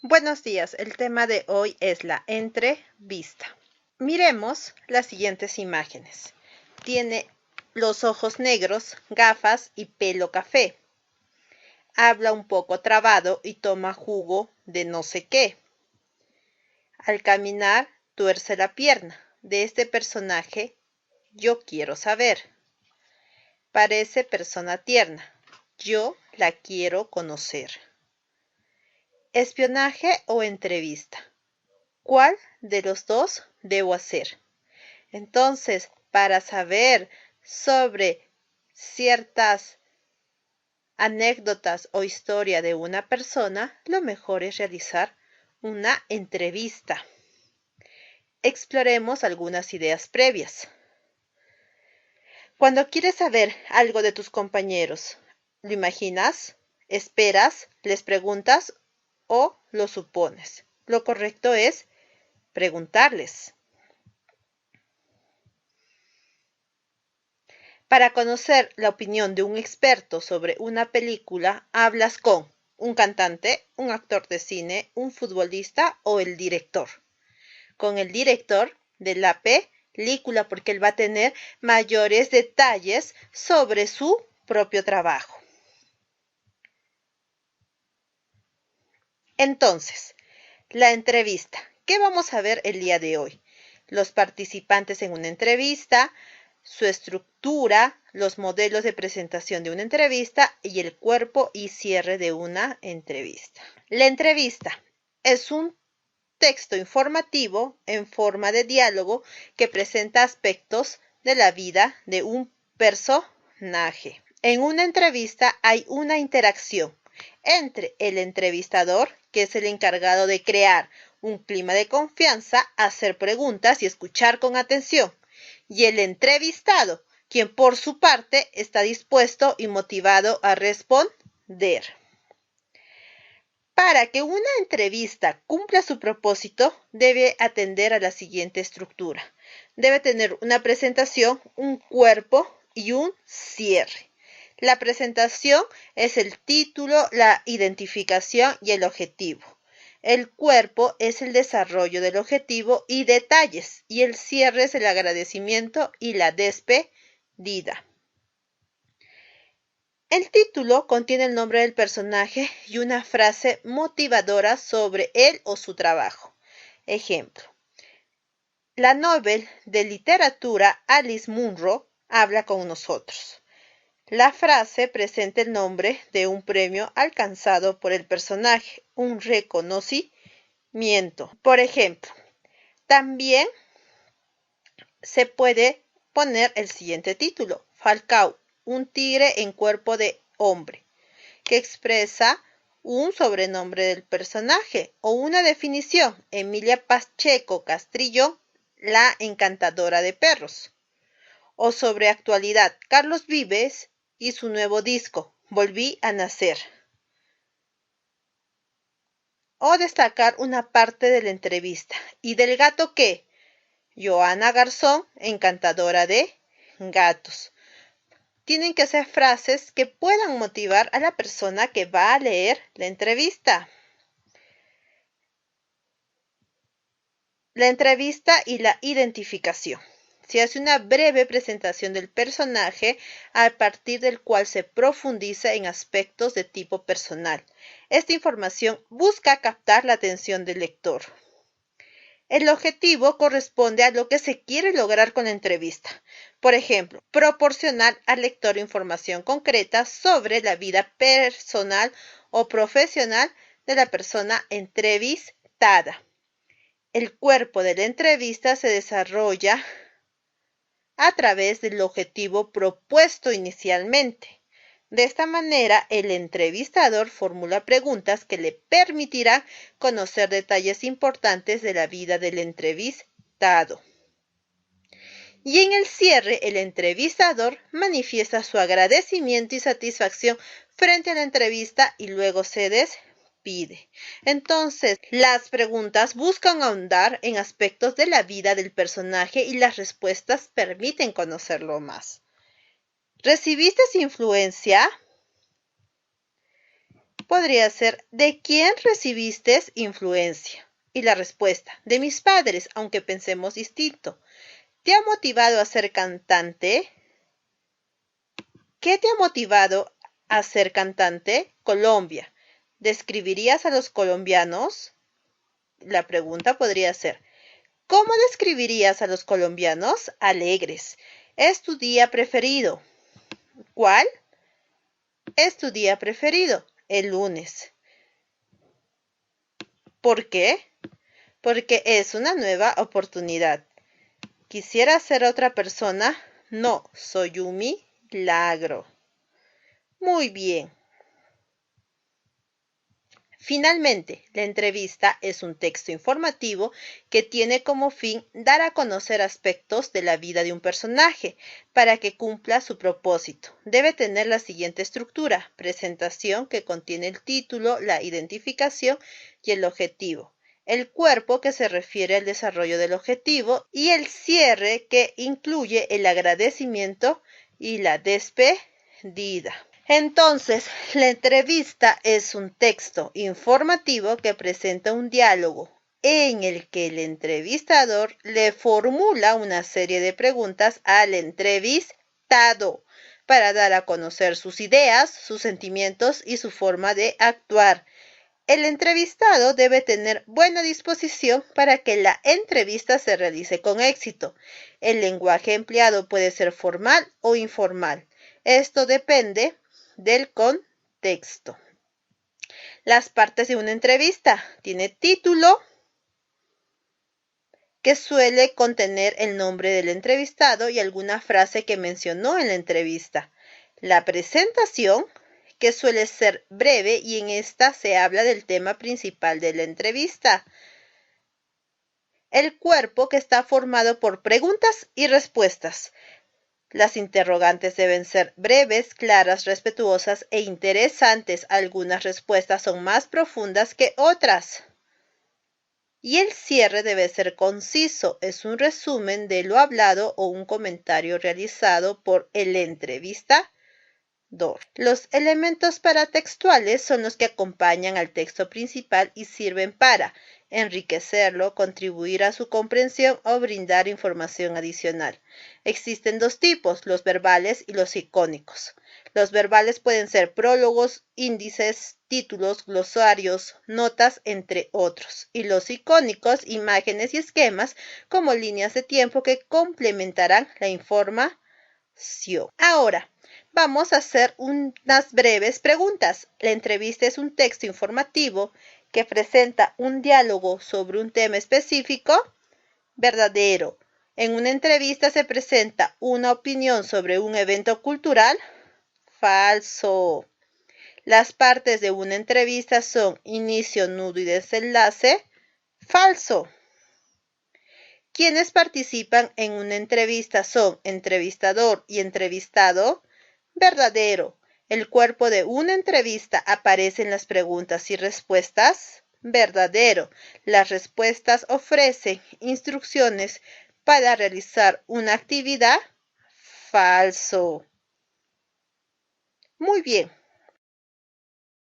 Buenos días, el tema de hoy es la entrevista. Miremos las siguientes imágenes. Tiene los ojos negros, gafas y pelo café. Habla un poco trabado y toma jugo de no sé qué. Al caminar, tuerce la pierna. De este personaje, yo quiero saber. Parece persona tierna. Yo la quiero conocer. ¿Espionaje o entrevista? ¿Cuál de los dos debo hacer? Entonces, para saber sobre ciertas anécdotas o historia de una persona, lo mejor es realizar una entrevista. Exploremos algunas ideas previas. Cuando quieres saber algo de tus compañeros, ¿lo imaginas? ¿Esperas? ¿Les preguntas o lo supones? Lo correcto es preguntarles. Para conocer la opinión de un experto sobre una película, hablas con un cantante, un actor de cine, un futbolista o el director. Con el director de la película porque él va a tener mayores detalles sobre su propio trabajo. Entonces, la entrevista. ¿Qué vamos a ver el día de hoy? Los participantes en una entrevista, su estructura, los modelos de presentación de una entrevista y el cuerpo y cierre de una entrevista. La entrevista es un texto informativo en forma de diálogo que presenta aspectos de la vida de un personaje. En una entrevista hay una interacción entre el entrevistador, que es el encargado de crear un clima de confianza, hacer preguntas y escuchar con atención, y el entrevistado, quien por su parte está dispuesto y motivado a responder. Para que una entrevista cumpla su propósito, debe atender a la siguiente estructura. Debe tener una presentación, un cuerpo y un cierre. La presentación es el título, la identificación y el objetivo. El cuerpo es el desarrollo del objetivo y detalles, y el cierre es el agradecimiento y la despedida. El título contiene el nombre del personaje y una frase motivadora sobre él o su trabajo. Ejemplo: la Nobel de Literatura Alice Munro habla con nosotros. La frase presenta el nombre de un premio alcanzado por el personaje, un reconocimiento. Por ejemplo, también se puede poner el siguiente título: Falcao, un tigre en cuerpo de hombre, que expresa un sobrenombre del personaje, o una definición: Emilia Pacheco Castrillo, la encantadora de perros. O sobre actualidad: Carlos Vives y su nuevo disco, Volví a nacer. O destacar una parte de la entrevista: ¿y del gato qué? Joana Garzón, encantadora de gatos. Tienen que ser frases que puedan motivar a la persona que va a leer la entrevista. La entrevista y la identificación. Se hace una breve presentación del personaje a partir del cual se profundiza en aspectos de tipo personal. Esta información busca captar la atención del lector. El objetivo corresponde a lo que se quiere lograr con la entrevista. Por ejemplo, proporcionar al lector información concreta sobre la vida personal o profesional de la persona entrevistada. El cuerpo de la entrevista se desarrolla a través del objetivo propuesto inicialmente. De esta manera, el entrevistador formula preguntas que le permitirán conocer detalles importantes de la vida del entrevistado. Y en el cierre, el entrevistador manifiesta su agradecimiento y satisfacción frente a la entrevista y luego se despide. Entonces, las preguntas buscan ahondar en aspectos de la vida del personaje y las respuestas permiten conocerlo más. ¿Recibiste influencia? Podría ser, ¿de quién recibiste influencia? Y la respuesta, de mis padres, aunque pensemos distinto. ¿Te ha motivado a ser cantante? ¿Qué te ha motivado a ser cantante? Colombia. ¿Describirías a los colombianos? La pregunta podría ser, ¿cómo describirías a los colombianos? Alegres. ¿Es tu día preferido? ¿Cuál? ¿Es tu día preferido? El lunes. ¿Por qué? Porque es una nueva oportunidad. ¿Quisiera ser otra persona? No, soy un milagro. Muy bien. Finalmente, la entrevista es un texto informativo que tiene como fin dar a conocer aspectos de la vida de un personaje para que cumpla su propósito. Debe tener la siguiente estructura: presentación, que contiene el título, la identificación y el objetivo; el cuerpo, que se refiere al desarrollo del objetivo; y el cierre, que incluye el agradecimiento y la despedida. Entonces, la entrevista es un texto informativo que presenta un diálogo en el que el entrevistador le formula una serie de preguntas al entrevistado para dar a conocer sus ideas, sus sentimientos y su forma de actuar. El entrevistado debe tener buena disposición para que la entrevista se realice con éxito. El lenguaje empleado puede ser formal o informal. Esto depende del contexto. Las partes de una entrevista. Tiene título, que suele contener el nombre del entrevistado y alguna frase que mencionó en la entrevista. La presentación, que suele ser breve y en esta se habla del tema principal de la entrevista. El cuerpo, que está formado por preguntas y respuestas. Las interrogantes deben ser breves, claras, respetuosas e interesantes. Algunas respuestas son más profundas que otras. Y el cierre debe ser conciso. Es un resumen de lo hablado o un comentario realizado por el entrevistador. Los elementos paratextuales son los que acompañan al texto principal y sirven para enriquecerlo, contribuir a su comprensión o brindar información adicional. Existen dos tipos, los verbales y los icónicos. Los verbales pueden ser prólogos, índices, títulos, glosarios, notas, entre otros. Y los icónicos, imágenes y esquemas como líneas de tiempo que complementarán la información. Ahora, vamos a hacer unas breves preguntas. La entrevista es un texto informativo que presenta un diálogo sobre un tema específico. Verdadero. En una entrevista se presenta una opinión sobre un evento cultural. Falso. Las partes de una entrevista son inicio, nudo y desenlace. Falso. Quienes participan en una entrevista son entrevistador y entrevistado. Verdadero. El cuerpo de una entrevista aparece en las preguntas y respuestas. Verdadero. Las respuestas ofrecen instrucciones para realizar una actividad. Falso. Muy bien.